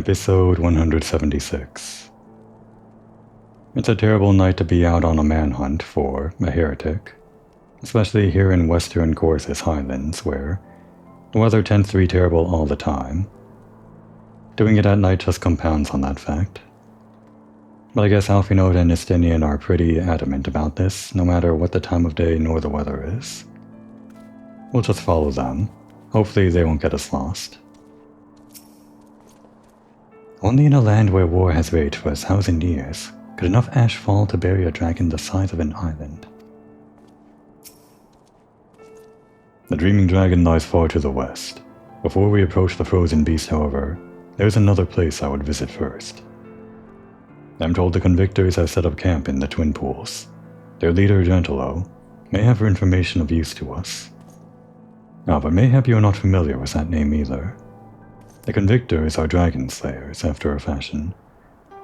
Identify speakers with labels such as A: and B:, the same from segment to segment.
A: Episode 176. It's a terrible night to be out on a manhunt for a heretic, especially here in western Corsus Highlands, where the weather tends to be terrible all the time. Doing it at night just compounds on that fact. But I guess Alfinode and Estinian are pretty adamant about this, no matter what the time of day nor the weather is. We'll just follow them. Hopefully they won't get us lost. Only in a land where war has raged for 1,000 years could enough ash fall to bury a dragon the size of an island. The Dreaming Dragon lies far to the west. Before we approach the frozen beast, however, there's another place I would visit first. I'm told the convictors have set up camp in the Twin Pools. Their leader, Gentilo, may have information of use to us. But mayhap you are not familiar with that name either. The convictors are dragon slayers, after a fashion,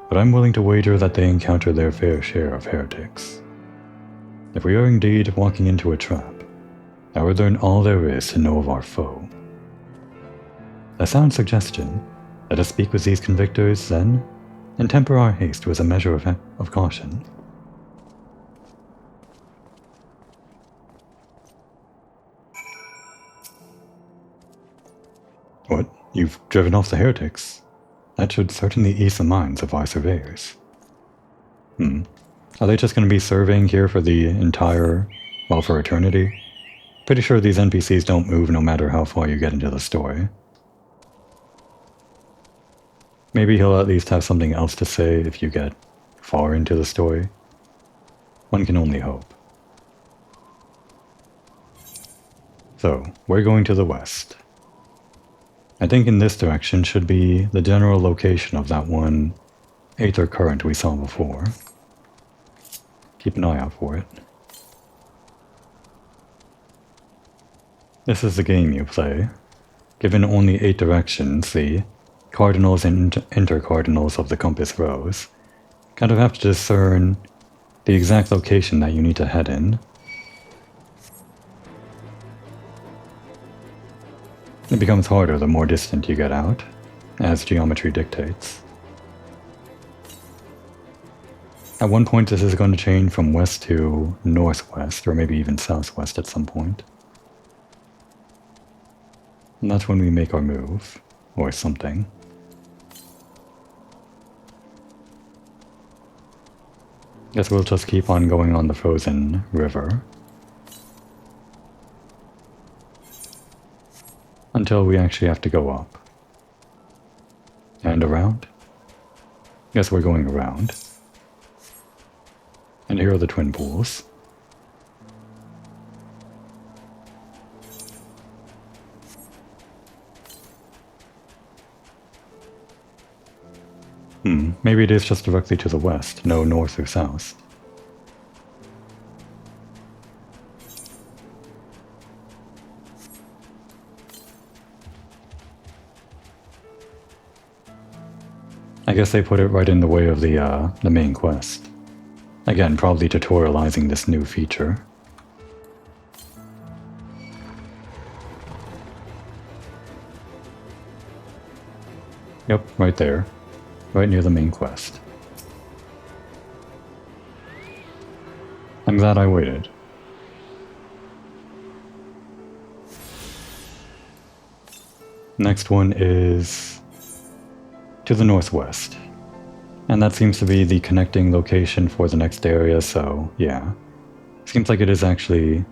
A: but I'm willing to wager that they encounter their fair share of heretics. If we are indeed walking into a trap, I would learn all there is to know of our foe. A sound suggestion. Let us speak with these convictors, then, and temper our haste with a measure of caution. What? You've driven off the heretics? That should certainly ease the minds of our surveyors. Are they just going to be surveying here for the entire, well, for eternity? Pretty sure these NPCs don't move no matter how far you get into the story. Maybe he'll at least have something else to say if you get far into the story. One can only hope. So, we're going to the west. I think in this direction should be the general location of that one aether current we saw before. Keep an eye out for it. This is the game you play. Given only 8 directions, the cardinals and intercardinals of the compass rose, kind of have to discern the exact location that you need to head in. It becomes harder the more distant you get out, as geometry dictates. At one point this is going to change from west to northwest, or maybe even southwest at some point. And that's when we make our move, or something. Guess we'll just keep on going on the frozen river. Until we actually have to go up. And around? Guess we're going around. And here are the Twin Pools. Maybe it is just directly to the west, no north or south. I guess they put it right in the way of the main quest. Again, probably tutorializing this new feature. Yep, right there. Right near the main quest. I'm glad I waited. Next one is to the northwest. And that seems to be the connecting location for the next area, so yeah. Seems like it is actually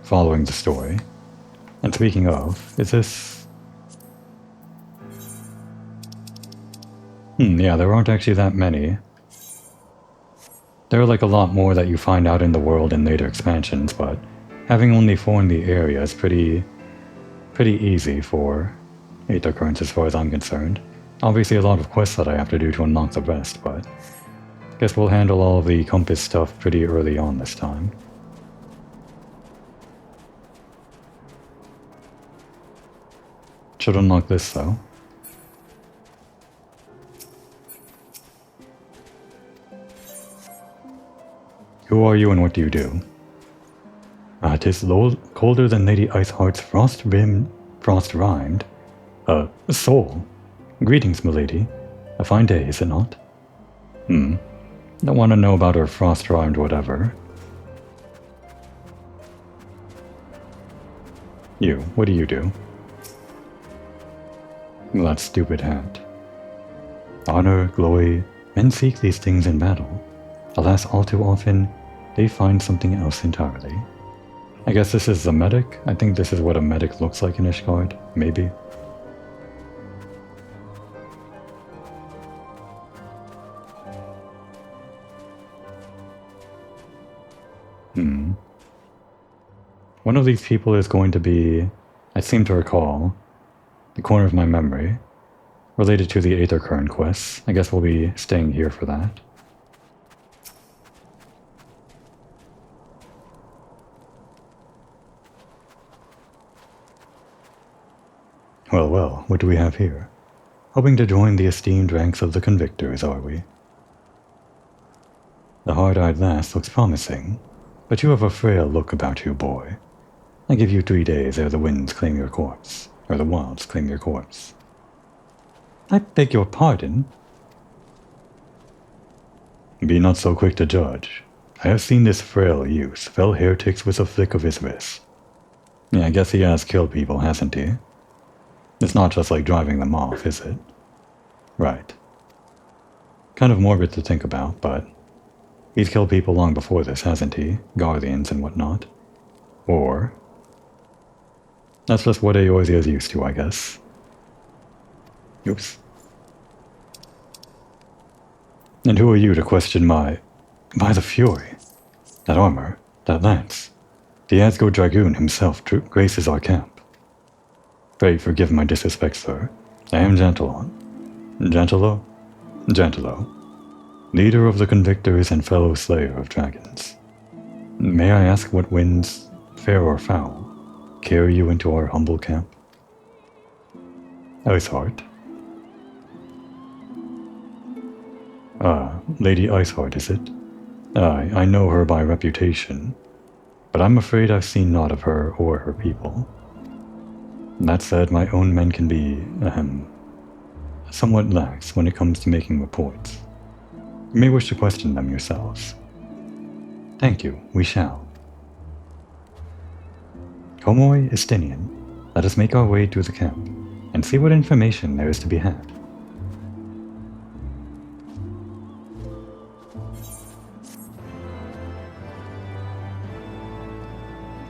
A: following the story. And speaking of, is this... yeah, there aren't actually that many. There are like a lot more that you find out in the world in later expansions, but having only 4 in the area is pretty easy for aether currents as far as I'm concerned. Obviously a lot of quests that I have to do to unlock the rest, but guess we'll handle all of the compass stuff pretty early on this time. Should unlock this though. Who are you and what do you do? 'Tis colder than Lady Iceheart's frost-rhymed soul. Greetings, milady. A fine day, is it not? Don't want to know about her frost-rhymed whatever. You, what do you do? That stupid hat. Honor, glory, men seek these things in battle. Alas, all too often, they find something else entirely. I guess this is a medic? I think this is what a medic looks like in Ishgard, maybe. One of these people is going to be, I seem to recall, the corner of my memory, related to the Aether Current quests. I guess we'll be staying here for that. Well, well, what do we have here? Hoping to join the esteemed ranks of the convictors, are we? The hard-eyed lass looks promising, but you have a frail look about you, boy. I give you 3 days ere the winds claim your corpse, or the wilds claim your corpse. I beg your pardon? Be not so quick to judge. I have seen this frail youth fell heretics with a flick of his wrist. Yeah, I guess he has killed people, hasn't he? It's not just like driving them off, is it? Right. Kind of morbid to think about, but he's killed people long before this, hasn't he? Guardians and whatnot. Or that's just what Eorzea is used to, I guess. Oops. And who are you to question my... By the Fury! That armor, that lance. The Asgard Dragoon himself graces our camp. Pray forgive my disrespect, sir. I am Gentilon. Gentilo? Gentilo. Leader of the Convictors and fellow slayer of dragons. May I ask what winds, fair or foul, carry you into our humble camp? Iceheart. Lady Iceheart, is it? Aye, I know her by reputation, but I'm afraid I've seen naught of her or her people. That said, my own men can be, somewhat lax when it comes to making reports. You may wish to question them yourselves. Thank you, we shall. Komoi Estinian, let us make our way to the camp, and see what information there is to be had.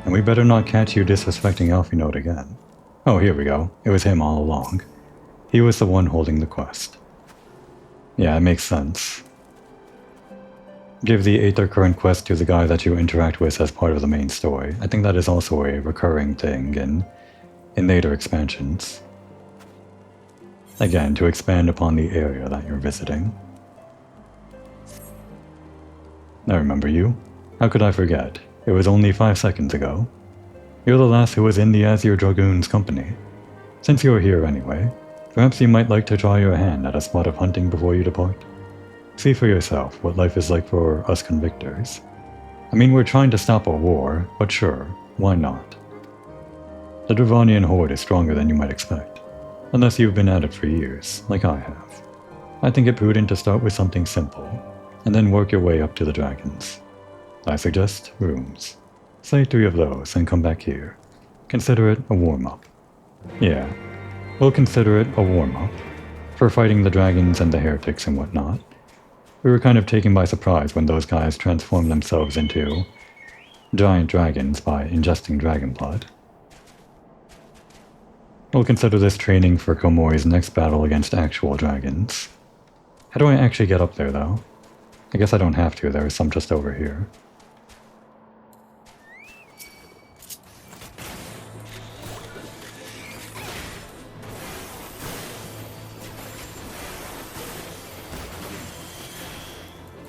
A: And we better not catch you disrespecting Alphinaud again. Oh, here we go. It was him all along. He was the one holding the quest. Yeah, it makes sense. Give the Aether Current quest to the guy that you interact with as part of the main story. I think that is also a recurring thing in later expansions. Again, to expand upon the area that you're visiting. I remember you. How could I forget? It was only 5 seconds ago. You're the last who was in the Azure Dragoon's company. Since you're here anyway, perhaps you might like to try your hand at a spot of hunting before you depart. See for yourself what life is like for us convictors. I mean, we're trying to stop a war, but sure, why not? The Dravanian horde is stronger than you might expect, unless you've been at it for years, like I have. I think it prudent to start with something simple, and then work your way up to the dragons. I suggest rooms. Slay 3 of those and come back here. Consider it a warm-up. Yeah, we'll consider it a warm-up for fighting the dragons and the heretics and whatnot. We were kind of taken by surprise when those guys transformed themselves into giant dragons by ingesting dragon blood. We'll consider this training for Komoi's next battle against actual dragons. How do I actually get up there, though? I guess I don't have to, there are some just over here.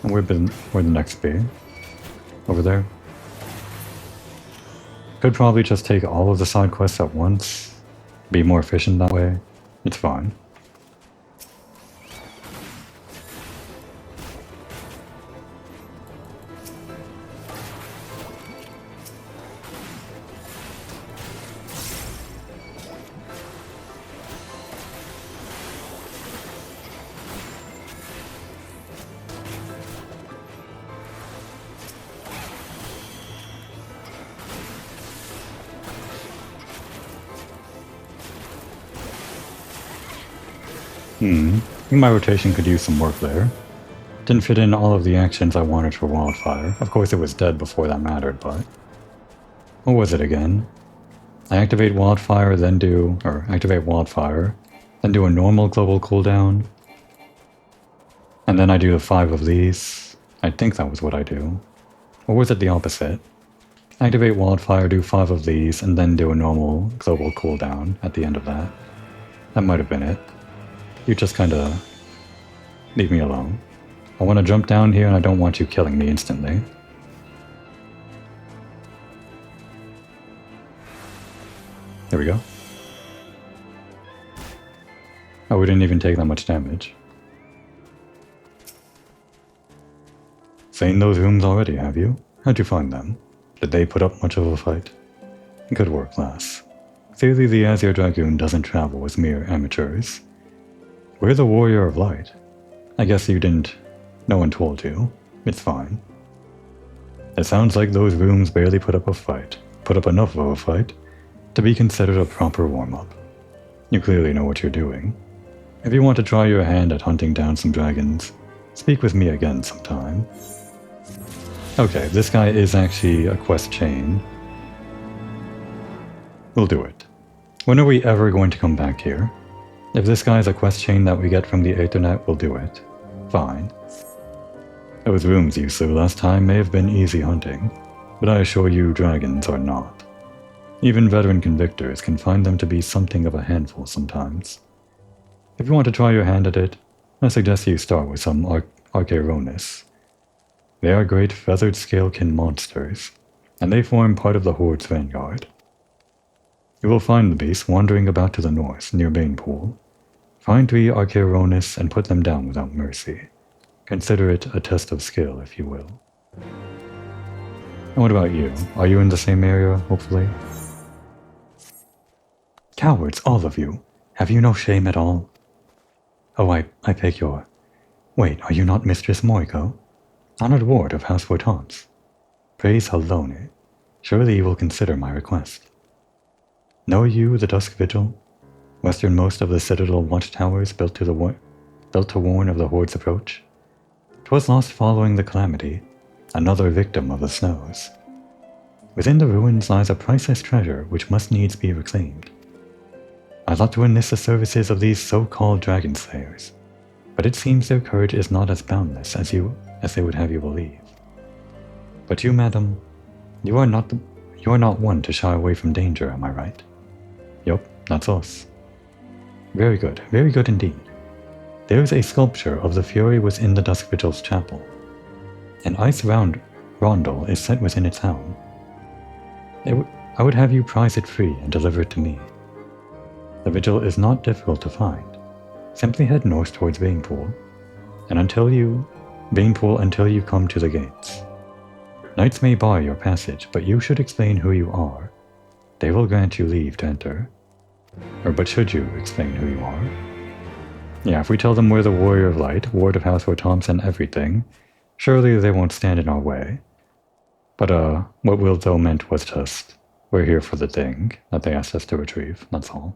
A: And where'd the next be? Over there? Could probably just take all of the side quests at once. Be more efficient that way. It's fine. I think my rotation could use some work there. Didn't fit in all of the actions I wanted for Wildfire. Of course it was dead before that mattered, but... What was it again? I activate Wildfire, then do... activate Wildfire, then do a normal global cooldown. And then I do the 5 of these. I think that was what I do. Or was it the opposite? Activate Wildfire, do 5 of these, and then do a normal global cooldown at the end of that. That might have been it. You just kinda... leave me alone. I want to jump down here and I don't want you killing me instantly. There we go. Oh, we didn't even take that much damage. Seen those rooms already, have you? How'd you find them? Did they put up much of a fight? Good work, lass. Clearly the Azure Dragoon doesn't travel with mere amateurs. We're the Warrior of Light. I guess you didn't... No one told you. It's fine. It sounds like those rooms barely put up a fight. Put up enough of a fight to be considered a proper warm-up. You clearly know what you're doing. If you want to try your hand at hunting down some dragons, speak with me again sometime. Okay, this guy is actually a quest chain. We'll do it. When are we ever going to come back here? If this guy is a quest chain that we get from the Aethernet, we'll do it. Fine. Those rooms you slew last time may have been easy hunting, but I assure you dragons are not. Even veteran convictors can find them to be something of a handful sometimes. If you want to try your hand at it, I suggest you start with some Archeronis. They are great feathered scalekin monsters, and they form part of the Horde's vanguard. You will find the beasts wandering about to the north, near Banepool. Find 3 Archeronis and put them down without mercy. Consider it a test of skill, if you will. And what about you? Are you in the same area, hopefully? Cowards, all of you! Have you no shame at all? Oh, I beg your... Wait, are you not Mistress Moriko? Honored ward of House Vortance? Praise Halone. Surely you will consider my request. Know you the Dusk Vigil? Westernmost of the Citadel watchtowers built to warn of the Horde's approach? 'Twas lost following the calamity, another victim of the snows. Within the ruins lies a priceless treasure which must needs be reclaimed. I thought to enlist the services of these so-called dragon slayers, but it seems their courage is not as boundless as they would have you believe. But you, madam, you are not one to shy away from danger, am I right? Yup, that's us. Very good indeed. There is a sculpture of the Fury within the Dusk Vigil's chapel. An ice rondel is set within its helm. I would have you prize it free and deliver it to me. The vigil is not difficult to find. Simply head north towards Banepool, and until you come to the gates. Knights may bar your passage, but you should explain who you are. They will grant you leave to enter. But should you explain who you are? Yeah, if we tell them we're the Warrior of Light, Ward of House Vortance and everything, surely they won't stand in our way. But what Will Though meant was just, we're here for the thing that they asked us to retrieve, that's all.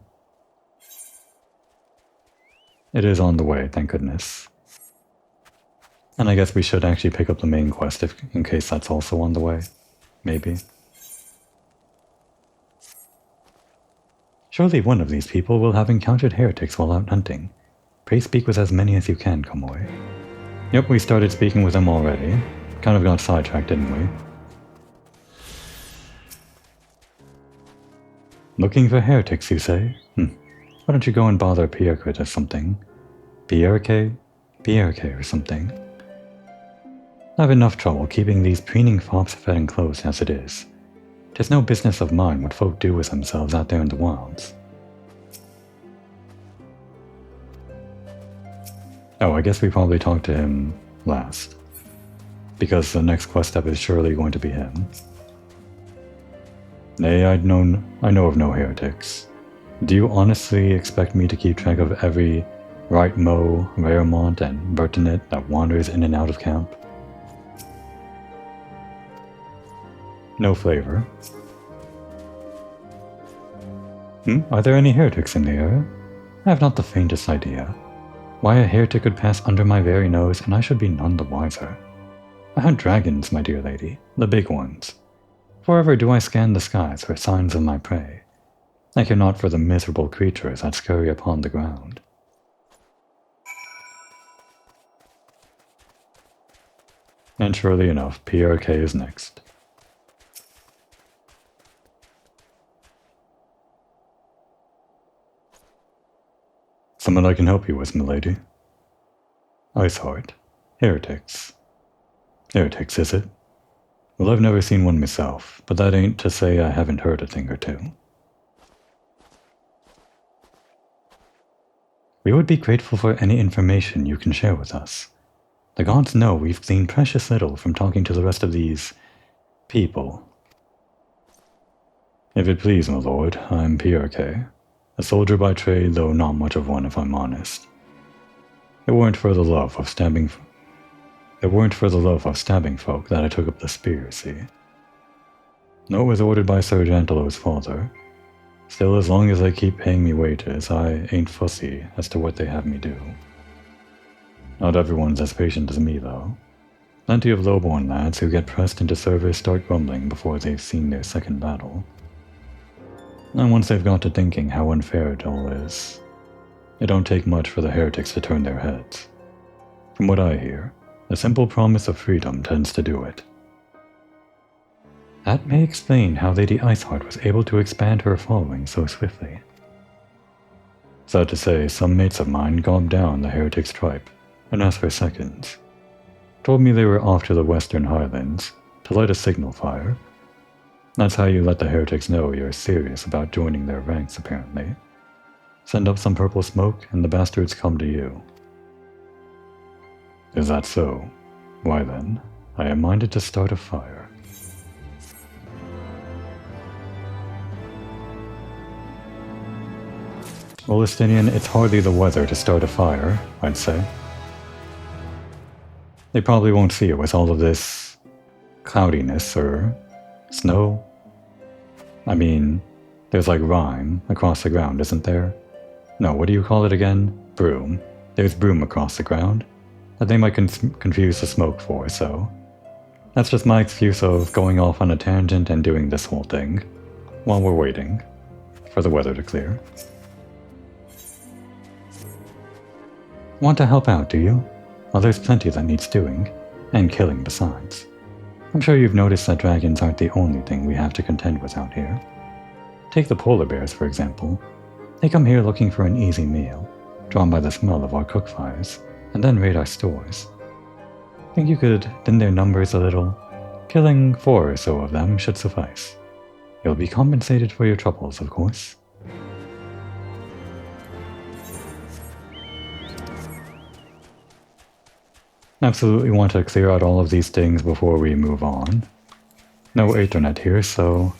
A: It is on the way, thank goodness. And I guess we should actually pick up the main quest in case that's also on the way. Maybe. Surely one of these people will have encountered heretics while out hunting. Pray speak with as many as you can, Komoy. Yep, we started speaking with them already. Kind of got sidetracked, didn't we? Looking for heretics, you say? Why don't you go and bother Pierre or something? Pierre or something. I have enough trouble keeping these preening fops fed and clothed as it is. 'Tis no business of mine what folk do with themselves out there in the wilds. Oh, I guess we probably talked to him last. Because the next quest step is surely going to be him. Nay, I know of no heretics. Do you honestly expect me to keep track of every Right Mo, Raremont, and Bertinet that wanders in and out of camp? No flavor. Are there any heretics in the area? I have not the faintest idea. Why a heretic could pass under my very nose, and I should be none the wiser. I hunt dragons, my dear lady, the big ones. Forever do I scan the skies for signs of my prey. I care not for the miserable creatures that scurry upon the ground. And surely enough, PRK is next. Something I can help you with, milady? Iceheart. Heretics. Heretics, is it? Well, I've never seen one myself, but that ain't to say I haven't heard a thing or two. We would be grateful for any information you can share with us. The gods know we've gleaned precious little from talking to the rest of these people. If it please, my lord, I'm PRK. A soldier by trade, though not much of one if I'm honest. It weren't for the love of stabbing folk that I took up the spear, see. No, it was ordered by Sir Jantelo's father. Still, as long as they keep paying me wages, I ain't fussy as to what they have me do. Not everyone's as patient as me, though. Plenty of lowborn lads who get pressed into service start grumbling before they've seen their second battle. And once they've got to thinking how unfair it all is, it don't take much for the heretics to turn their heads. From what I hear, the simple promise of freedom tends to do it. That may explain how Lady Iceheart was able to expand her following so swiftly. Sad to say, some mates of mine gobbed down the heretics' tripe and asked for seconds. Told me they were off to the Western Highlands to light a signal fire. That's how you let the heretics know you're serious about joining their ranks, apparently. Send up some purple smoke, and the bastards come to you. Is that so? Why then, I am minded to start a fire. Well, Estinian, it's hardly the weather to start a fire, I'd say. They probably won't see it with all of this cloudiness or snow. I mean, there's like rime across the ground, isn't there? No, what do you call it again? Broom. There's broom across the ground that they might confuse the smoke for, so that's just my excuse of going off on a tangent and doing this whole thing while we're waiting for the weather to clear. Want to help out, do you? Well, there's plenty that needs doing, and killing besides. I'm sure you've noticed that dragons aren't the only thing we have to contend with out here. Take the polar bears, for example. They come here looking for an easy meal, drawn by the smell of our cook fires, and then raid our stores. Think you could thin their numbers a little? Killing 4 or so of them should suffice. You'll be compensated for your troubles, of course. Absolutely want to clear out all of these things before we move on. No Ethernet here, so...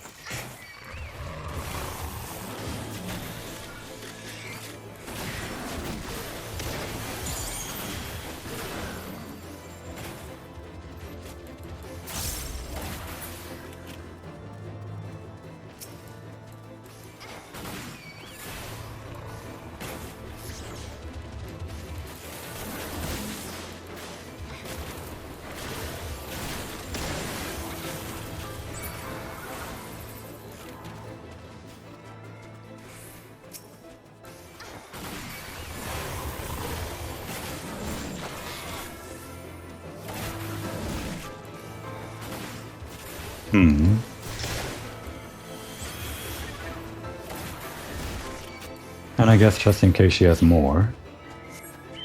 A: And I guess just in case she has more,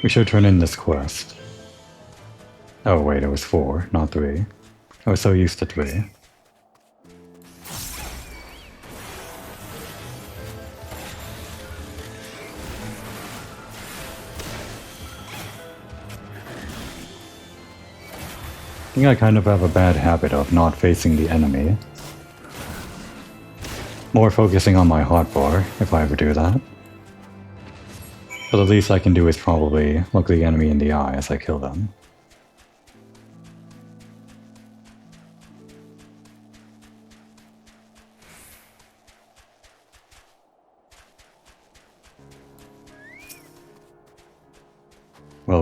A: we should turn in this quest. Oh wait, it was 4, not 3. I was so used to 3. I think I kind of have a bad habit of not facing the enemy. More focusing on my hotbar, if I ever do that. But the least I can do is probably look the enemy in the eye as I kill them.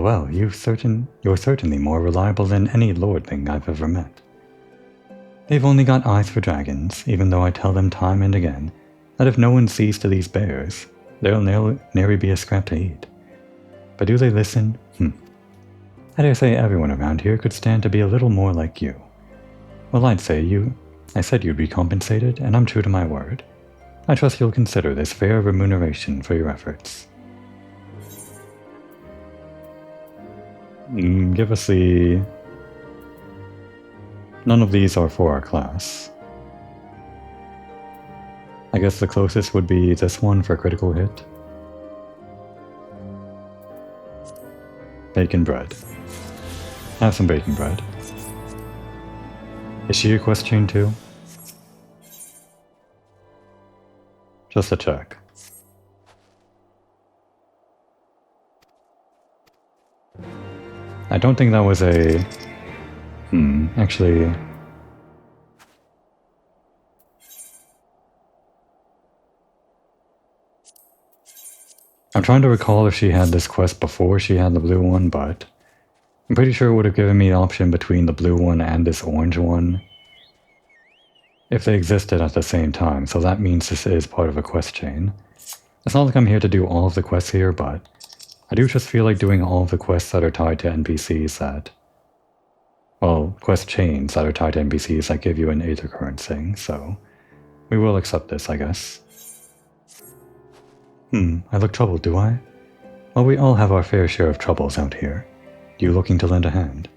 A: Well, you're certainly more reliable than any lordling I've ever met. They've only got eyes for dragons, even though I tell them time and again that if no one sees to these bears, there'll nary be a scrap to eat. But do they listen? I dare say everyone around here could stand to be a little more like you. Well, I said you'd be compensated, and I'm true to my word. I trust you'll consider this fair remuneration for your efforts. Give us the... None of these are for our class. I guess the closest would be this one for critical hit. Bacon bread. Have some bacon bread. Is she a quest chain too? Just a check. I don't think that was a... actually... I'm trying to recall if she had this quest before she had the blue one, but I'm pretty sure it would have given me the option between the blue one and this orange one if they existed at the same time, so that means this is part of a quest chain. It's not like I'm here to do all of the quests here, but I do just feel like doing all of the quests that are tied to NPCs that... Well, quest chains that are tied to NPCs that give you an Aether currency, so we will accept this, I guess. I look troubled, do I? Well, we all have our fair share of troubles out here. You looking to lend a hand?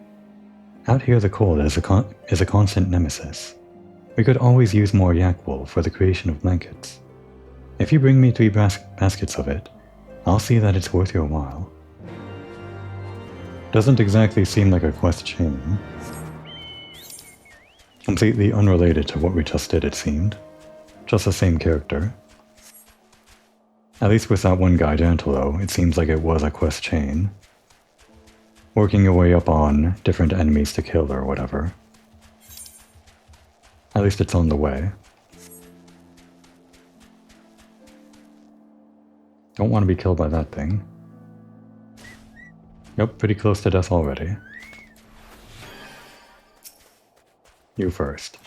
A: Out here the cold is a constant nemesis. We could always use more yak wool for the creation of blankets. If you bring me 3 baskets of it, I'll see that it's worth your while. Doesn't exactly seem like a quest chain. Completely unrelated to what we just did, it seemed. Just the same character. At least with that one guy, Dantalo, it seems like it was a quest chain. Working your way up on different enemies to kill or whatever. At least it's on the way. Don't want to be killed by that thing. Yep, pretty close to death already. You first.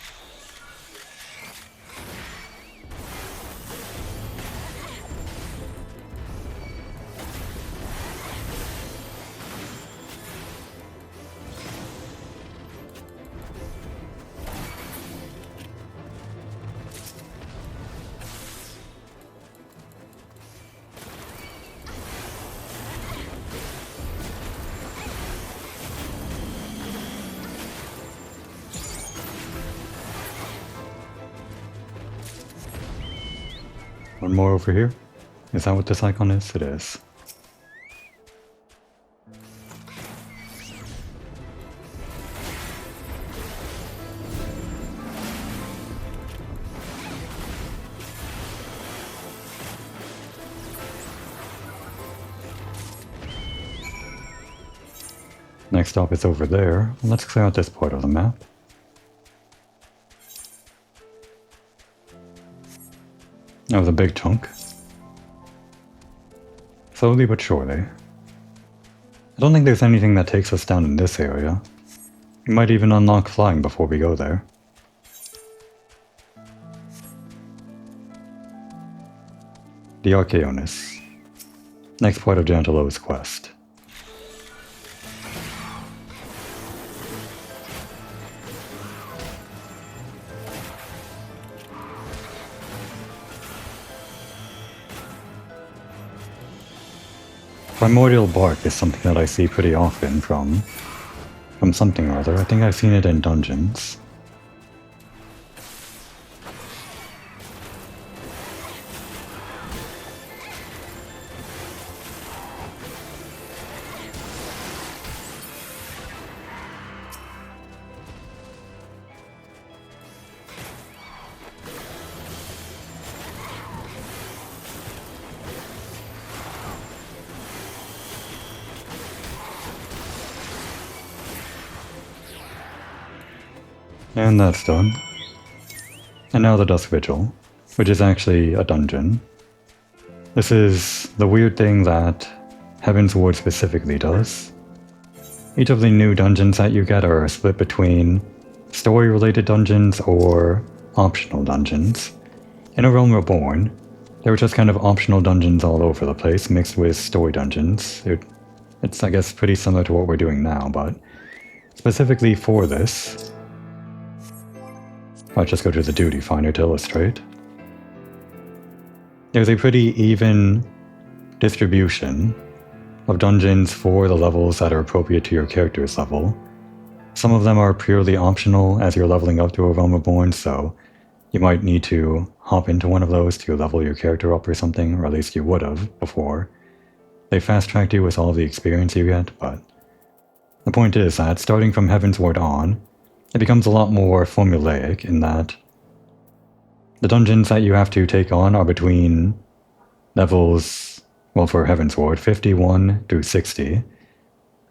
A: One more over here? Is that what this icon is? It is. Next stop is over there. Let's clear out this part of the map. That was a big chunk. Slowly but surely. I don't think there's anything that takes us down in this area. We might even unlock flying before we go there. The Archaeonus. Next part of Jantalo's quest. Primordial bark is something that I see pretty often from something or other. I think I've seen it in dungeons. And that's done. And now the Dusk Vigil, which is actually a dungeon. This is the weird thing that Heavensward specifically does. Each of the new dungeons that you get are split between story-related dungeons or optional dungeons. In A Realm Reborn, there were just kind of optional dungeons all over the place, mixed with story dungeons. It's, I guess, pretty similar to what we're doing now, but specifically for this, I'll just go to the duty finder to illustrate. There's a pretty even distribution of dungeons for the levels that are appropriate to your character's level. Some of them are purely optional as you're leveling up to A Realm Reborn, so you might need to hop into one of those to level your character up or something, or at least you would have before. They fast-tracked you with all the experience you get, but the point is that starting from Heavensward on, it becomes a lot more formulaic in that the dungeons that you have to take on are between levels, well, for Heavensward, 51 through 60,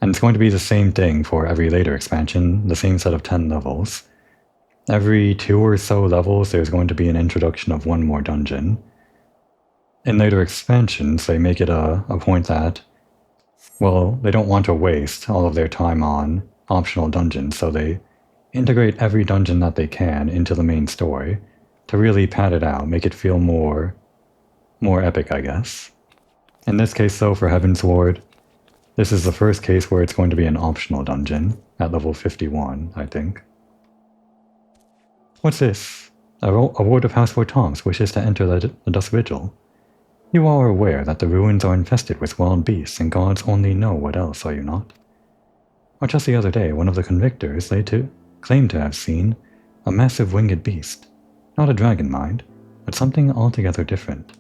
A: and it's going to be the same thing for every later expansion, the same set of 10 levels. Every 2 or so levels, there's going to be an introduction of one more dungeon. In later expansions, they make it a point that, well, they don't want to waste all of their time on optional dungeons, so they integrate every dungeon that they can into the main story to really pad it out, make it feel more epic, I guess. In this case, though, for Heavensward, this is the first case where it's going to be an optional dungeon, at level 51, I think. What's this? A ward of Housefort Toms wishes to enter the Dusk Vigil. You are aware that the ruins are infested with wild beasts, and gods only know what else, are you not? Or just the other day, one of the convictors claimed to have seen a massive winged beast. Not a dragon, mind, but something altogether different.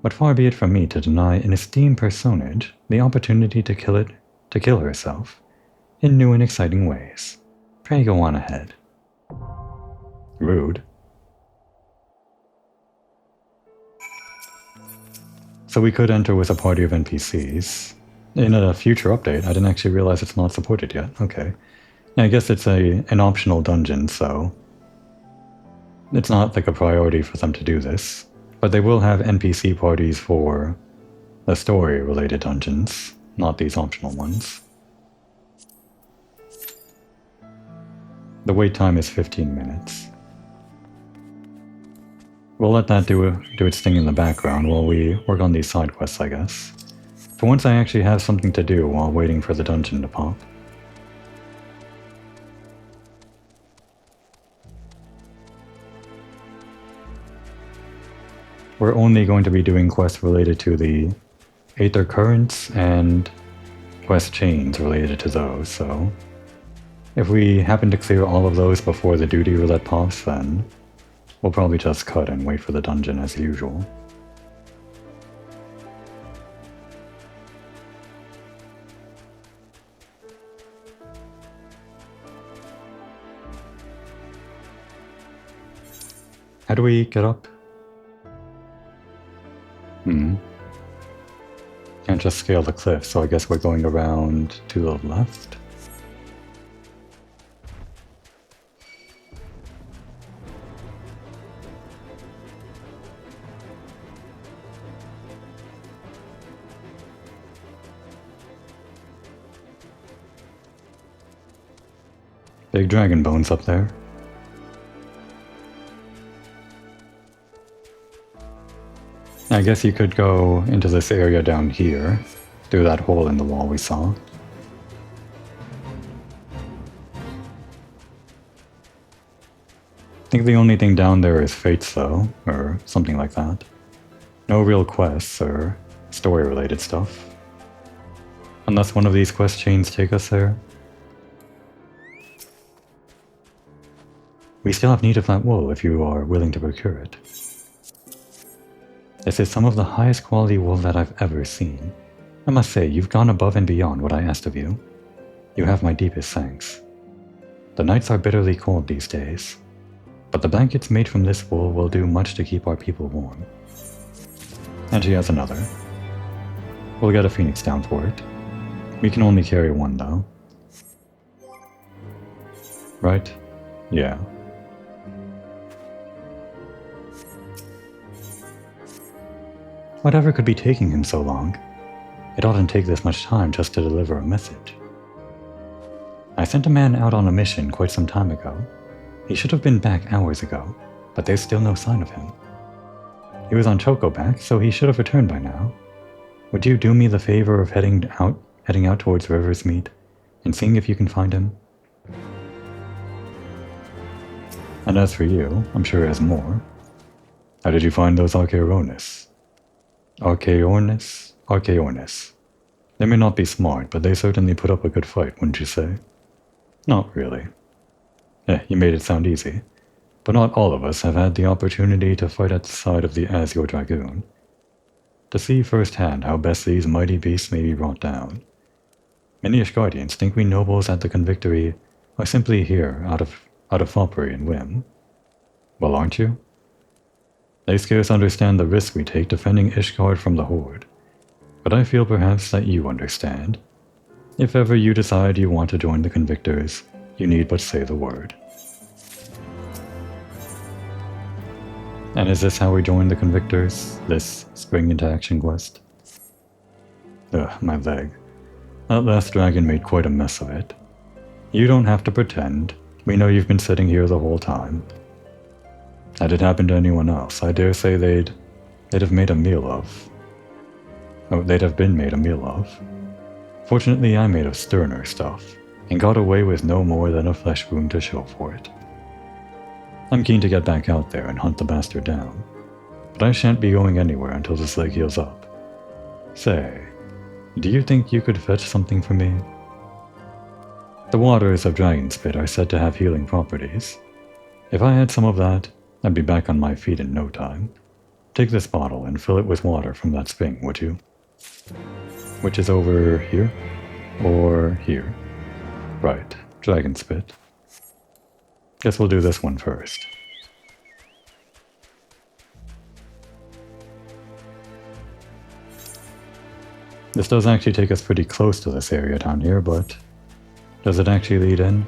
A: But far be it from me to deny an esteemed personage the opportunity to kill herself, in new and exciting ways. Pray go on ahead. Rude. So we could enter with a party of NPCs. In a future update, I didn't actually realize it's not supported yet. Okay. Yeah, I guess it's an optional dungeon, so it's not like a priority for them to do this. But they will have NPC parties for the story-related dungeons, not these optional ones. The wait time is 15 minutes. We'll let that do its thing in the background while we work on these side quests, I guess. For once I actually have something to do while waiting for the dungeon to pop. We're only going to be doing quests related to the Aether Currents and quest chains related to those, so if we happen to clear all of those before the duty roulette pops, then we'll probably just cut and wait for the dungeon as usual. How do we get up? Can't just scale the cliff, so I guess we're going around to the left. Big dragon bones up there. I guess you could go into this area down here, through that hole in the wall we saw. I think the only thing down there is fates though, or something like that. No real quests or story-related stuff. Unless one of these quest chains take us there. We still have need of that wool if you are willing to procure it. This is some of the highest quality wool that I've ever seen. I must say, you've gone above and beyond what I asked of you. You have my deepest thanks. The nights are bitterly cold these days, but the blankets made from this wool will do much to keep our people warm. And she has another. We'll get a phoenix down for it. We can only carry one though. Right? Yeah. Whatever could be taking him so long? It oughtn't take this much time just to deliver a message. I sent a man out on a mission quite some time ago. He should have been back hours ago, but there's still no sign of him. He was on Chocoback, so he should have returned by now. Would you do me the favor of heading out towards River's Meet and seeing if you can find him? And as for you, I'm sure he has more. How did you find those Archaeornis? Archaeornis. They may not be smart, but they certainly put up a good fight, wouldn't you say? Not really. You made it sound easy. But not all of us have had the opportunity to fight at the side of the Azure Dragoon. To see firsthand how best these mighty beasts may be brought down. Many Ishgardians think we nobles at the Convictory are simply here out of foppery and whim. Well, aren't you? They scarce understand the risk we take defending Ishgard from the Horde. But I feel perhaps that you understand. If ever you decide you want to join the Convictors, you need but say the word. And is this how we join the Convictors? This spring into action quest? Ugh, my leg. That last dragon made quite a mess of it. You don't have to pretend. We know you've been sitting here the whole time. Had it happened to anyone else, I dare say they'd have made a meal of. Oh, they'd have been made a meal of. Fortunately, I made of sterner stuff, and got away with no more than a flesh wound to show for it. I'm keen to get back out there and hunt the bastard down, but I shan't be going anywhere until this leg heals up. Say, do you think you could fetch something for me? The waters of Dragonspit are said to have healing properties. If I had some of that, I'd be back on my feet in no time. Take this bottle and fill it with water from that spring, would you? Which is over here? Or here? Right, Dragonspit. Guess we'll do this one first. This does actually take us pretty close to this area down here, but does it actually lead in?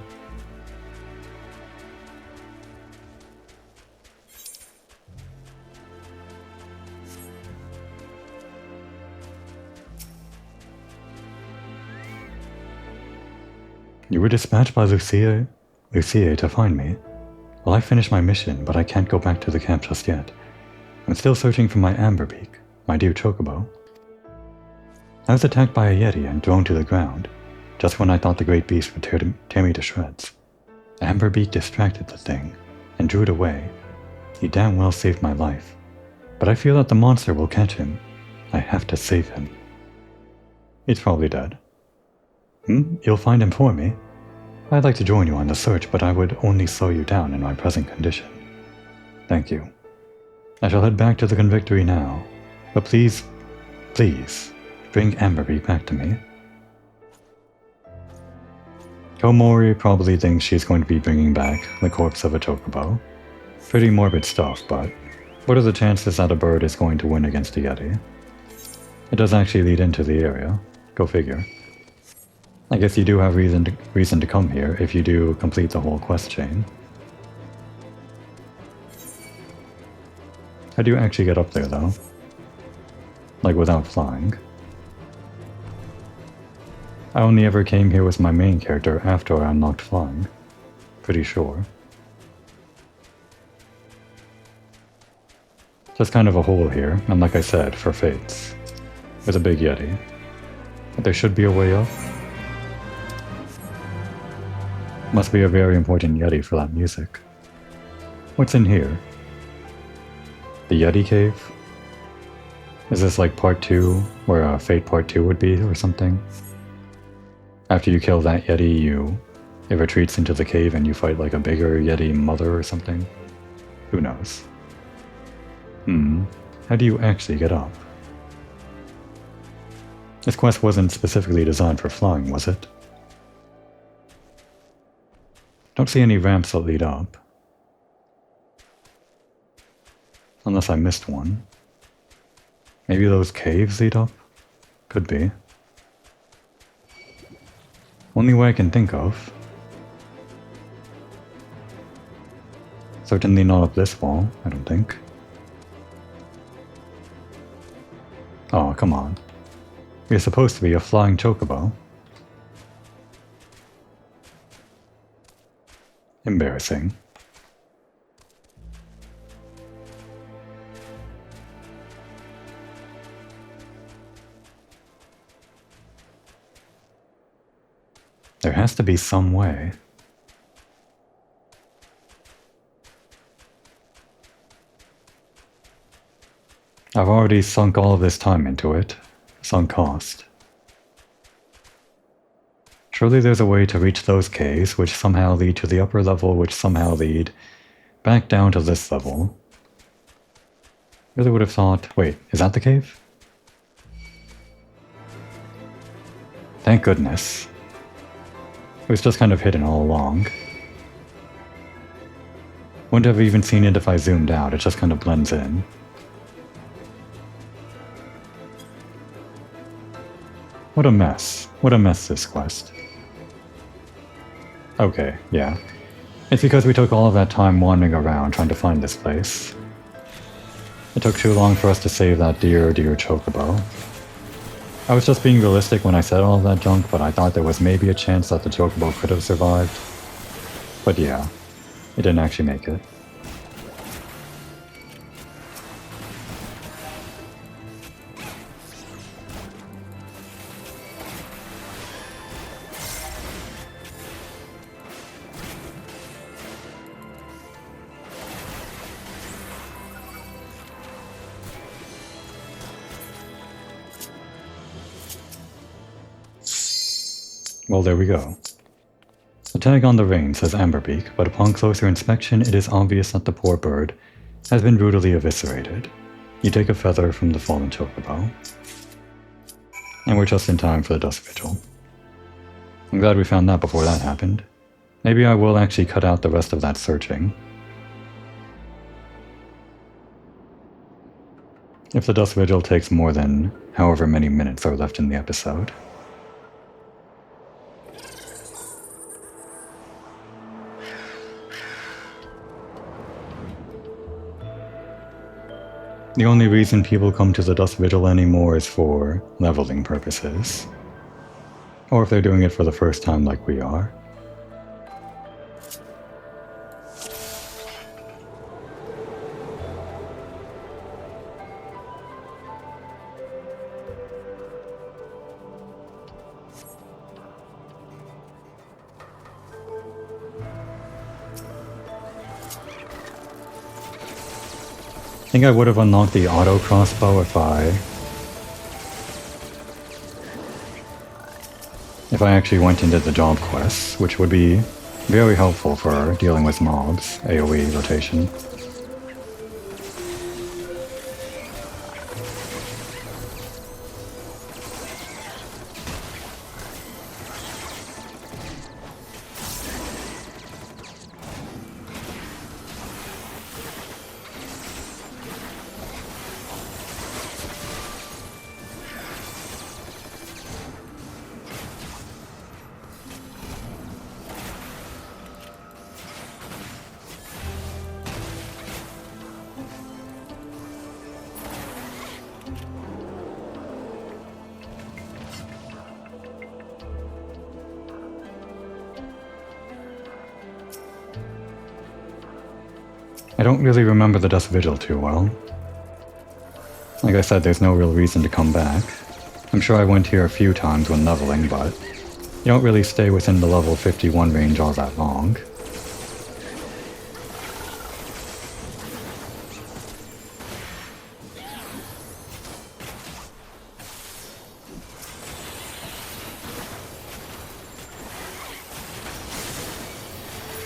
A: You were dispatched by Lucia to find me. Well, I finished my mission, but I can't go back to the camp just yet. I'm still searching for my Amberbeak, my dear Chocobo. I was attacked by a Yeti and thrown to the ground, just when I thought the great beast would tear me to shreds. Amberbeak distracted the thing, and drew it away. He damn well saved my life, but I feel that the monster will catch him. I have to save him. He's probably dead. You'll find him for me? I'd like to join you on the search, but I would only slow you down in my present condition. Thank you. I shall head back to the Convictory now, but please, bring Amberbeak back to me. Komori probably thinks she's going to be bringing back the corpse of a Chocobo. Pretty morbid stuff, but what are the chances that a bird is going to win against a Yeti? It does actually lead into the area. Go figure. I guess you do have reason to come here if you do complete the whole quest chain. How do you actually get up there though? Like without flying? I only ever came here with my main character after I unlocked flying. Pretty sure. Just kind of a hole here, and like I said, for fates. With a big Yeti. But there should be a way up. Must be a very important Yeti for that music. What's in here? The Yeti Cave? Is this like part 2, where Fate part 2 would be, or something? After you kill that Yeti, it retreats into the cave and you fight like a bigger Yeti mother or something? Who knows? How do you actually get up? This quest wasn't specifically designed for flying, was it? Don't see any ramps that lead up. Unless I missed one. Maybe those caves lead up? Could be. Only way I can think of. Certainly not up this wall, I don't think. Oh, come on. You're supposed to be a flying chocobo. Embarrassing. There has to be some way. I've already sunk all of this time into it. Sunk cost. Surely there's a way to reach those caves, which somehow lead to the upper level, which somehow lead back down to this level. Really would have thought... Wait, is that the cave? Thank goodness. It was just kind of hidden all along. Wouldn't have even seen it if I zoomed out, it just kind of blends in. What a mess. What a mess this quest. Okay, yeah. It's because we took all of that time wandering around trying to find this place. It took too long for us to save that dear chocobo. I was just being realistic when I said all of that junk, but I thought there was maybe a chance that the chocobo could have survived. But yeah, it didn't actually make it. Well, there we go. The tag on the rein says Amberbeak, but upon closer inspection it is obvious that the poor bird has been brutally eviscerated. You take a feather from the fallen chocobo. And we're just in time for the Dust Vigil. I'm glad we found that before that happened. Maybe I will actually cut out the rest of that searching. If the Dust Vigil takes more than however many minutes are left in the episode. The only reason people come to the Dust Vigil anymore is for leveling purposes. Or if they're doing it for the first time like we are. I think I would have unlocked the auto crossbow if I actually went and did the job quests, which would be very helpful for dealing with mobs, AoE rotation. I don't really remember the Dust Vigil too well. Like I said, there's no real reason to come back. I'm sure I went here a few times when leveling, but you don't really stay within the level 51 range all that long.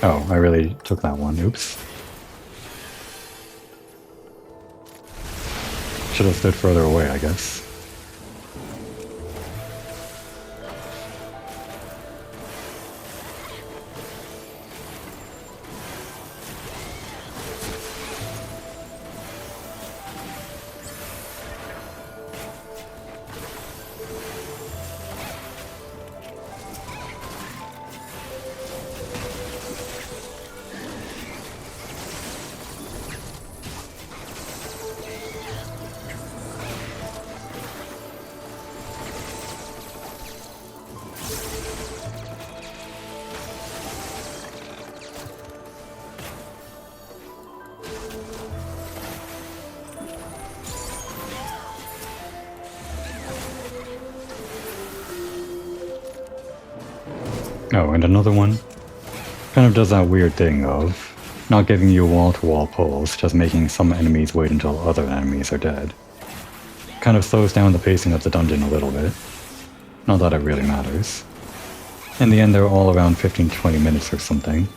A: Oh, I really took that one, oops. Should have stood further away, I guess. Oh, and another one kind of does that weird thing of not giving you wall-to-wall pulls, just making some enemies wait until other enemies are dead. Kind of slows down the pacing of the dungeon a little bit. Not that it really matters. In the end, they're all around 15 to 20 minutes or something.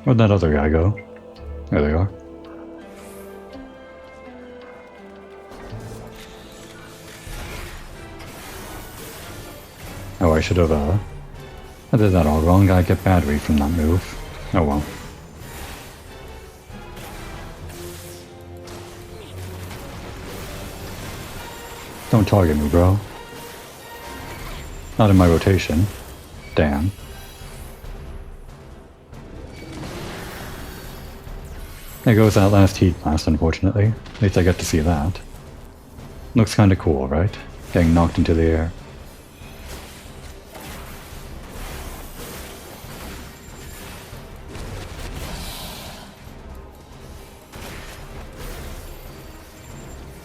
A: Where'd that other guy go? There they are. Oh, I should have, I did that all wrong. I get battery from that move. Oh well. Don't target me, bro. Not in my rotation. Damn. There goes that last heat blast, unfortunately. At least I get to see that. Looks kinda cool, right? Getting knocked into the air.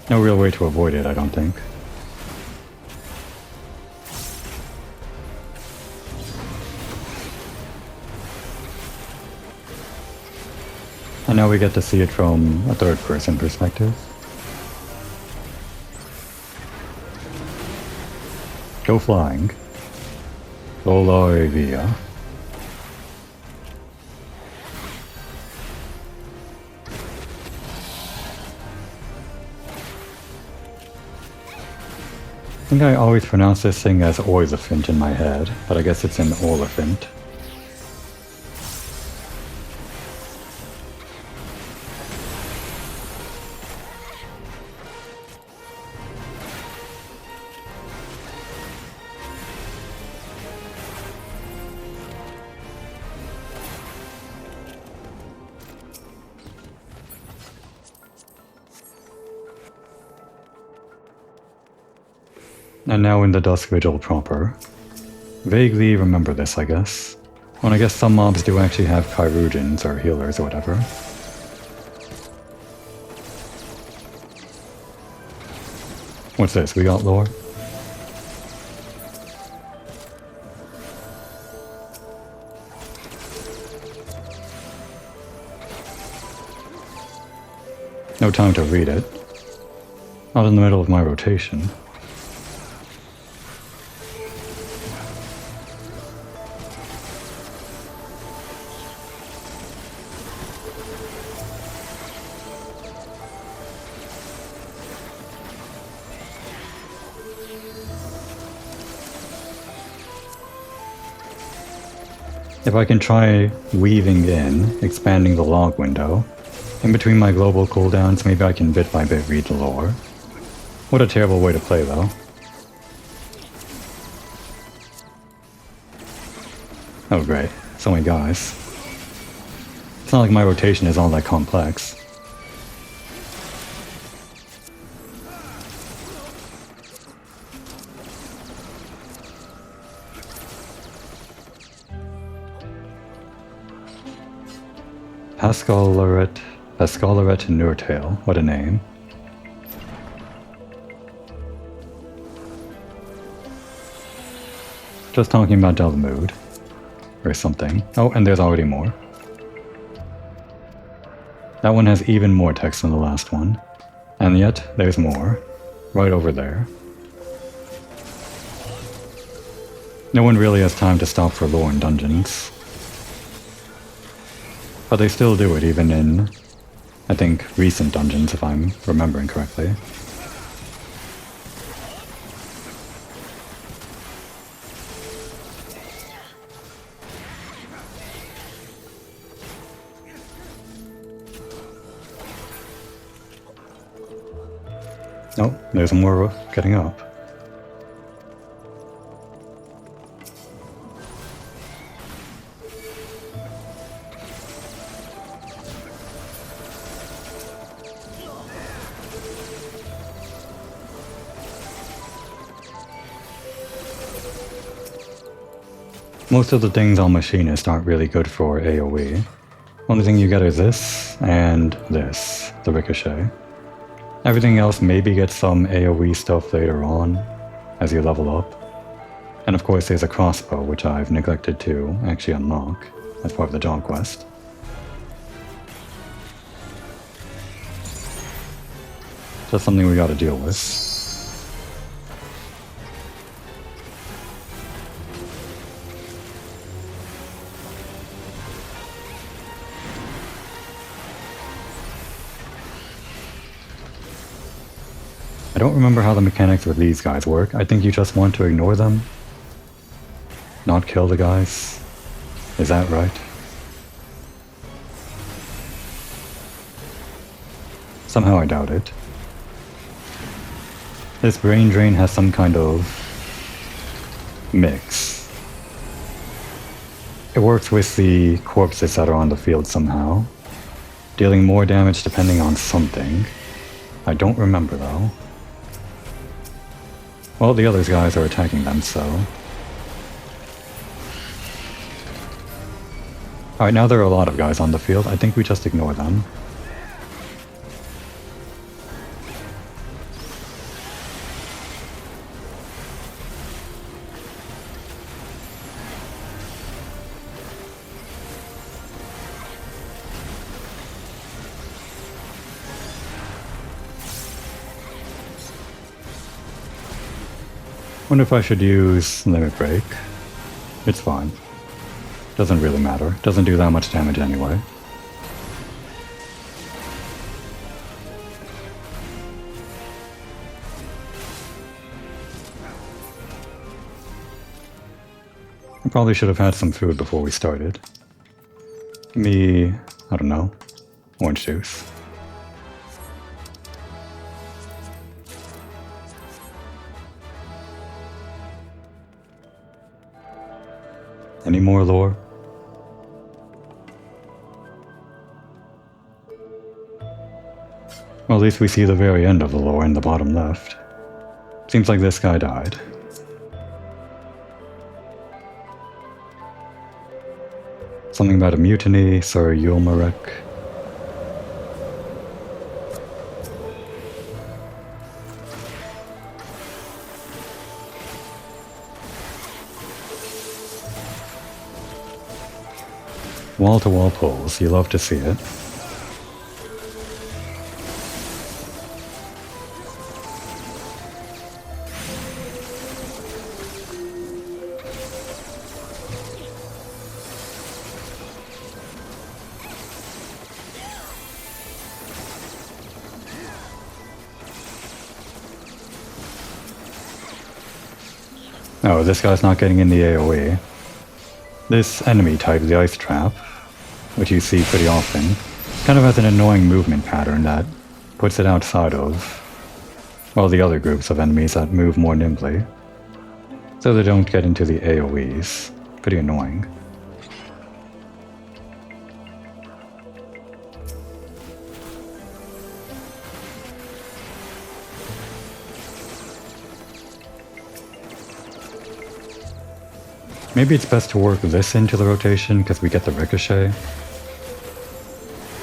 A: No real way to avoid it, I don't think. And now we get to see it from a third-person perspective. Go flying. Via. I think I always pronounce this thing as Oizophant in my head, but I guess it's an Olephant. And now in the Dusk Vigil proper. Vaguely remember this, I guess. Well, I guess some mobs do actually have Chirurgeons or healers or whatever. What's this? We got lore? No time to read it. Not in the middle of my rotation. If I can try weaving in, expanding the log window, in between my global cooldowns, maybe I can bit by bit read the lore. What a terrible way to play, though. Oh great, so many guys. It's not like my rotation is all that complex. Pascalaret Nurtail, what a name. Just talking about Delmood. Or something. Oh, and there's already more. That one has even more text than the last one. And yet, there's more. Right over there. No one really has time to stop for lore in dungeons. But they still do it even in, I think, recent dungeons, if I'm remembering correctly. Oh, there's more getting up. Most of the things on Machinist aren't really good for AoE. Only thing you get is this, and this, the Ricochet. Everything else maybe gets some AoE stuff later on, as you level up. And of course there's a crossbow, which I've neglected to actually unlock as part of the job quest. Just something we gotta deal with. I don't remember how the mechanics with these guys work. I think you just want to ignore them. Not kill the guys. Is that right? Somehow I doubt it. This brain drain has some kind of mix. It works with the corpses that are on the field somehow, dealing more damage depending on something. I don't remember though. Well, the other guys are attacking them, so... Alright, now there are a lot of guys on the field. I think we just ignore them. Wonder if I should use Limit Break. It's fine. Doesn't really matter. Doesn't do that much damage anyway. I probably should have had some food before we started. Give me, I don't know, orange juice. Any more lore? Well, at least we see the very end of the lore in the bottom left. Seems like this guy died. Something about a mutiny, Sir Yulmarek. Wall-to-wall pulls, you love to see it. Oh, this guy's not getting in the AoE. This enemy type, the Ice Trap, which you see pretty often, kind of has an annoying movement pattern that puts it outside of, well, the other groups of enemies that move more nimbly. So they don't get into the AoEs. Pretty annoying. Maybe it's best to work this into the rotation because we get the ricochet.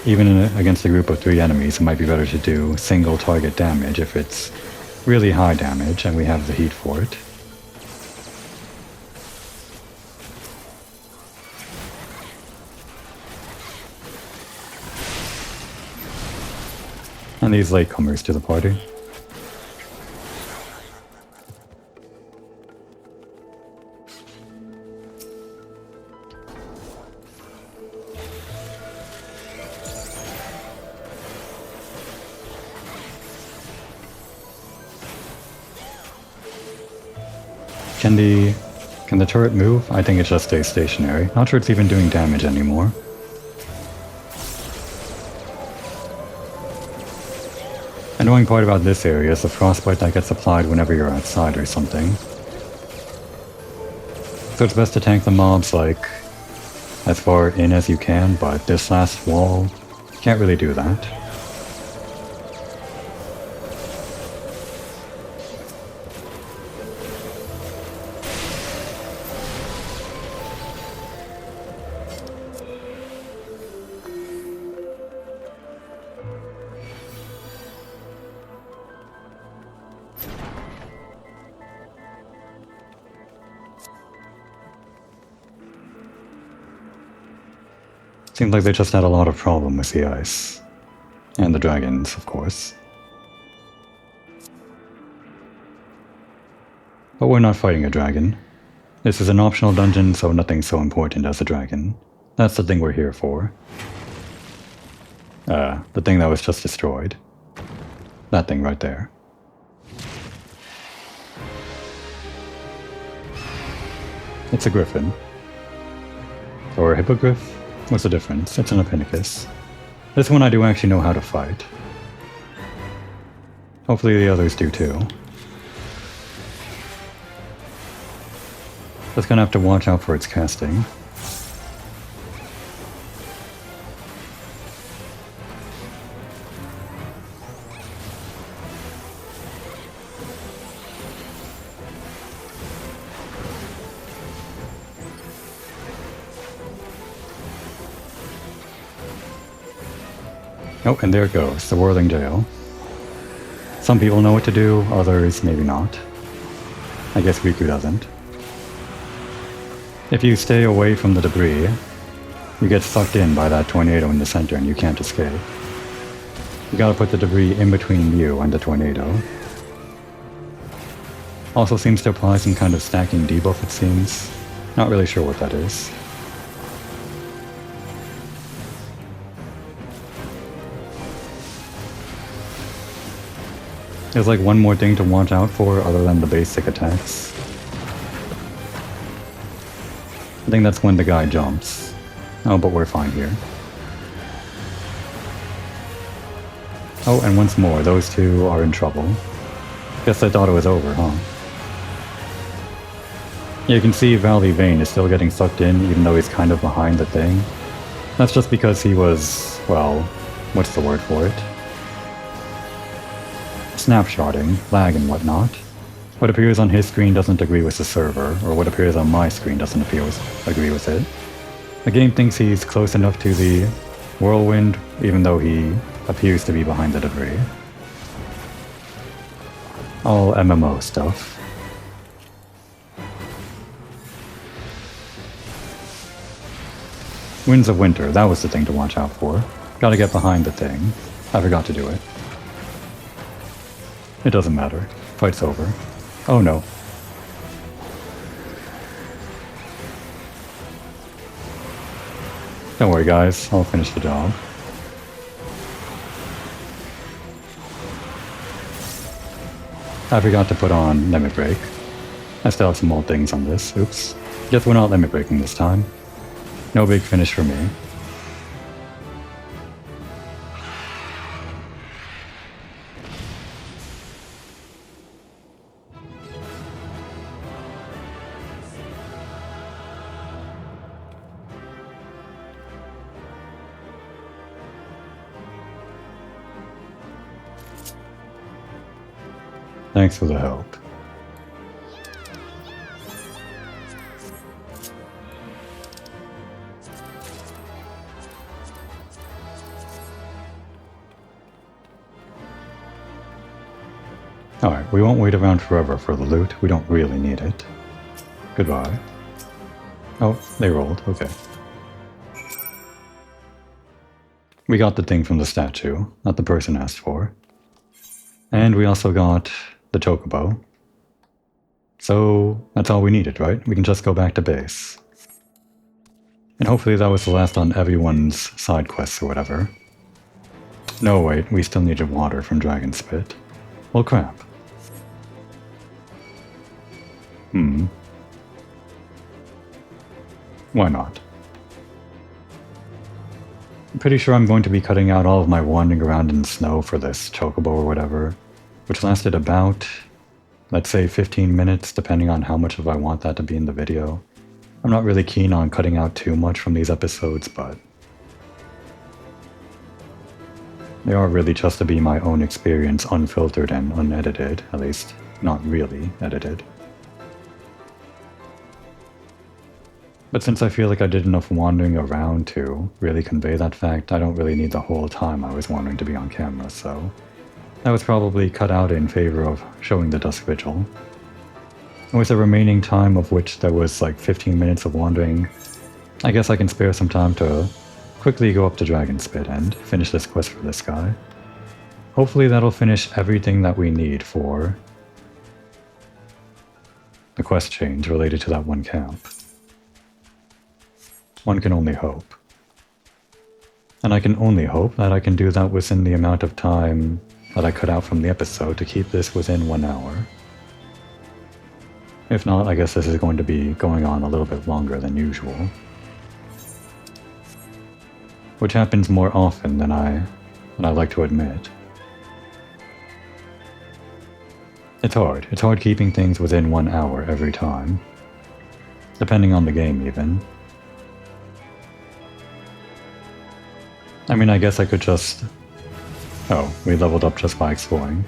A: Even against a group of 3 enemies, it might be better to do single target damage if it's really high damage and we have the heat for it. And these latecomers to the party. Can the turret move? I think it just stays stationary. Not sure it's even doing damage anymore. Annoying part about this area is the frostbite that gets applied whenever you're outside or something. So it's best to tank the mobs like as far in as you can, but this last wall, can't really do that. Seems like they just had a lot of problem with the ice. And the dragons, of course. But we're not fighting a dragon. This is an optional dungeon, so nothing so important as a dragon. That's the thing we're here for. The thing that was just destroyed. That thing right there. It's a griffin. Or a hippogriff? What's the difference? It's an Apicus. This one I do actually know how to fight. Hopefully the others do too. Just gonna have to watch out for its casting. Oh, and there it goes, the whirling jail. Some people know what to do, others maybe not. I guess Riku doesn't. If you stay away from the debris, you get sucked in by that tornado in the center and you can't escape. You gotta put the debris in between you and the tornado. Also seems to apply some kind of stacking debuff, it seems. Not really sure what that is. There's like one more thing to watch out for other than the basic attacks. I think that's when the guy jumps. Oh, but we're fine here. Oh, and once more, those two are in trouble. Guess they thought it was over, huh? Yeah, you can see Valley Vane is still getting sucked in, even though he's kind of behind the thing. That's just because he was, well, what's the word for it? Snapshotting, lag and whatnot. What appears on his screen doesn't agree with the server, or what appears on my screen doesn't agree with it. The game thinks he's close enough to the whirlwind, even though he appears to be behind the debris. All MMO stuff. Winds of Winter, that was the thing to watch out for. Gotta get behind the thing. I forgot to do it. It doesn't matter. Fight's over. Oh no. Don't worry guys, I'll finish the job. I forgot to put on limit break. I still have some old things on this, oops. Guess we're not limit breaking this time. No big finish for me. Thanks for the help. Alright, we won't wait around forever for the loot. We don't really need it. Goodbye. Oh, they rolled. Okay. We got the thing from the statue that the person asked for. And we also got the chocobo. So that's all we needed, right? We can just go back to base. And hopefully that was the last on everyone's side quests or whatever. No, wait, we still needed water from Dragon Spit. Well, crap. Why not? I'm pretty sure I'm going to be cutting out all of my wandering around in the snow for this chocobo or whatever, which lasted about, let's say 15 minutes, depending on how much of I want that to be in the video. I'm not really keen on cutting out too much from these episodes, but they are really just to be my own experience, unfiltered and unedited, at least not really edited. But since I feel like I did enough wandering around to really convey that fact, I don't really need the whole time I was wandering to be on camera, so that was probably cut out in favor of showing the Dusk Vigil. And with the remaining time, of which there was like 15 minutes of wandering, I guess I can spare some time to quickly go up to Dragonspit and finish this quest for this guy. Hopefully that'll finish everything that we need for the quest change related to that one camp. One can only hope. And I can only hope that I can do that within the amount of time that I cut out from the episode to keep this within 1 hour. If not, I guess this is going to be going on a little bit longer than usual. Which happens more often than I like to admit. It's hard. It's hard keeping things within 1 hour every time. Depending on the game, even. I mean, I guess I could just... Oh, we leveled up just by exploring.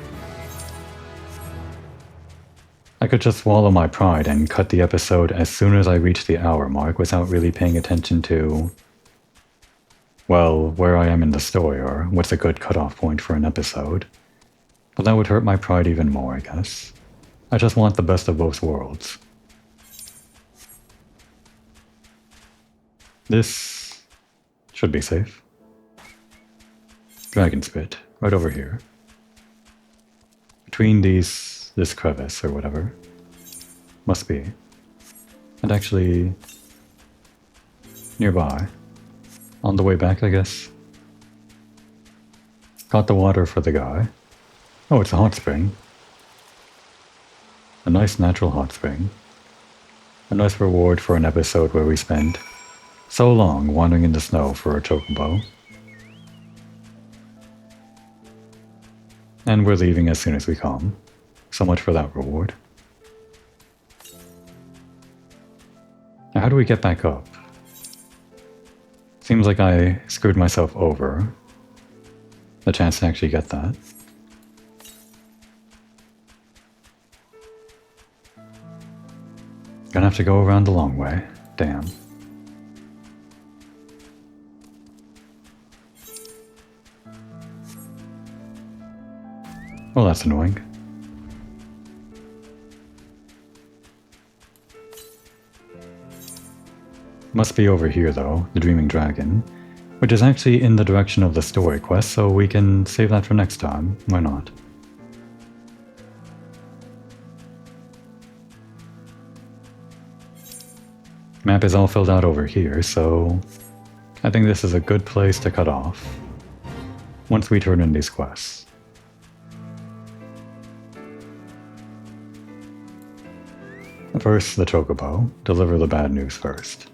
A: I could just swallow my pride and cut the episode as soon as I reach the hour mark without really paying attention to, well, where I am in the story or what's a good cutoff point for an episode. But that would hurt my pride even more, I guess. I just want the best of both worlds. This should be safe. Dragonspit, right over here. Between this crevice or whatever. Must be. And actually, nearby. On the way back, I guess. Got the water for the guy. Oh, it's a hot spring. A nice natural hot spring. A nice reward for an episode where we spent so long wandering in the snow for a chocobo. And we're leaving as soon as we come. So much for that reward. Now, how do we get back up? Seems like I screwed myself over. The chance to actually get that. Gonna have to go around the long way. Damn. Well, that's annoying. Must be over here, though, the Dreaming Dragon, which is actually in the direction of the story quest, so we can save that for next time. Why not? Map is all filled out over here, so I think this is a good place to cut off once we turn in these quests. First, the chocobo. Deliver the bad news first.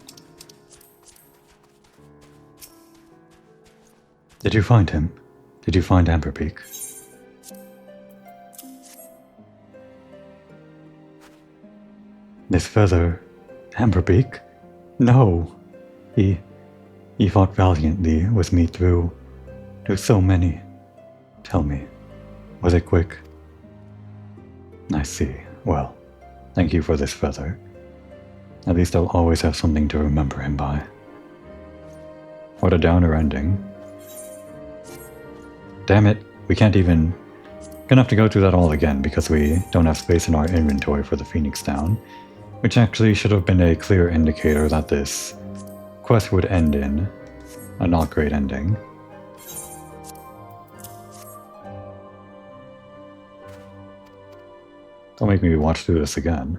A: Did you find him? Did you find Amberpeak? This feather... Amberpeak? No! He fought valiantly with me through so many. Tell me, was it quick? I see. Well, thank you for this feather. At least I'll always have something to remember him by. What a downer ending. Damn it, we can't even... Gonna have to go through that all again because we don't have space in our inventory for the Phoenix Down, which actually should have been a clear indicator that this quest would end in a not great ending. Don't make me watch through this again.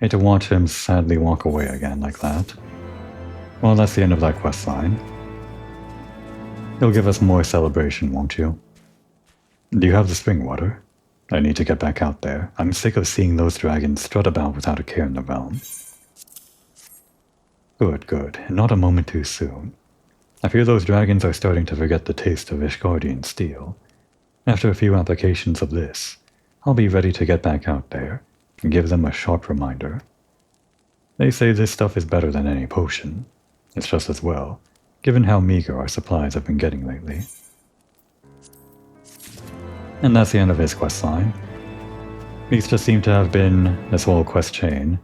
A: Hate to watch him sadly walk away again like that. Well, that's the end of that quest line. You'll give us more celebration, won't you? Do you have the spring water? I need to get back out there. I'm sick of seeing those dragons strut about without a care in the realm. Good, good. Not a moment too soon. I fear those dragons are starting to forget the taste of Ishgardian steel. After a few applications of this, I'll be ready to get back out there and give them a sharp reminder. They say this stuff is better than any potion. It's just as well, given how meager our supplies have been getting lately. And that's the end of his quest line. These just seem to have been this whole quest chain.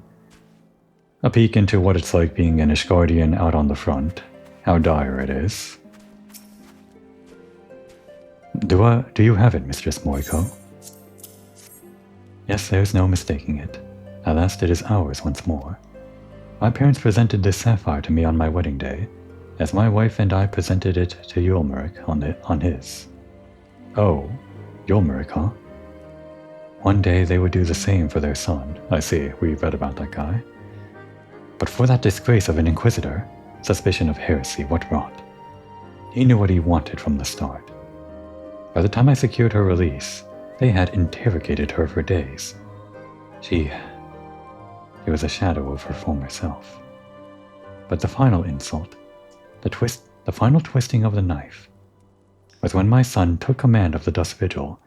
A: A peek into what it's like being an Ishgardian out on the front, how dire it is. Do you have it, Mistress Moriko? Yes, there's no mistaking it. At last it is ours once more. My parents presented this sapphire to me on my wedding day, as my wife and I presented it to Yulmeric on his. Oh, Yulmeric, huh? One day they would do the same for their son. I see, we read about that guy. But for that disgrace of an Inquisitor, suspicion of heresy, what rot? He knew what he wanted from the start. By the time I secured her release, they had interrogated her for days. She was a shadow of her former self. But the final insult, the final twisting of the knife, was when my son took command of the Dust Vigil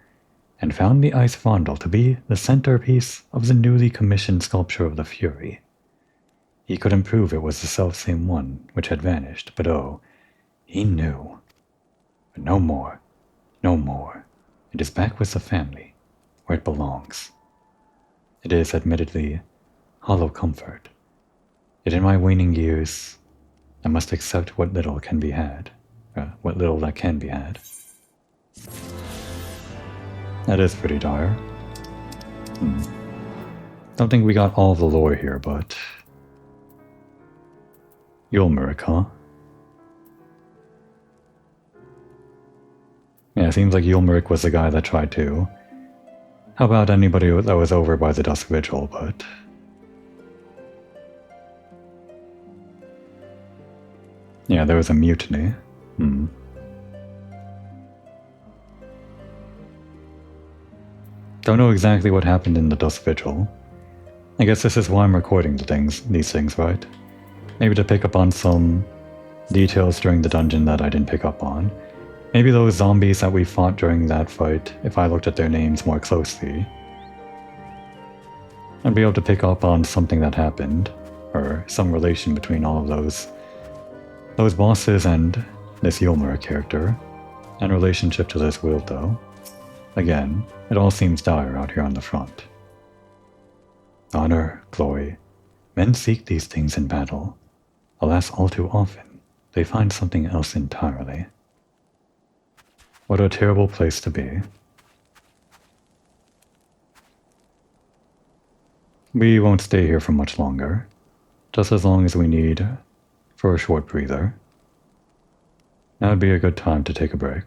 A: and found the ice fondle to be the centerpiece of the newly commissioned sculpture of the Fury. He couldn't prove it was the selfsame one which had vanished, but oh, he knew. But no more, no more. It is back with the family, where it belongs. It is admittedly hollow comfort. Yet in my waning years, I must accept what little can be had, what little that can be had. That is pretty dire. Don't think we got all the lore here, but Yulmeric, huh? Yeah, it seems like Yulmeric was the guy that tried to. How about anybody that was over by the Dusk Vigil, but... yeah, there was a mutiny. Don't know exactly what happened in the Dusk Vigil. I guess this is why I'm recording these things, right? Maybe to pick up on some details during the dungeon that I didn't pick up on. Maybe those zombies that we fought during that fight, if I looked at their names more closely, I'd be able to pick up on something that happened, or some relation between all of those bosses and this Yulmeric character, and relationship to this world though. Again, it all seems dire out here on the front. Honor, glory, men seek these things in battle. Alas, all too often, they find something else entirely. What a terrible place to be. We won't stay here for much longer, just as long as we need for a short breather. Now would be a good time to take a break.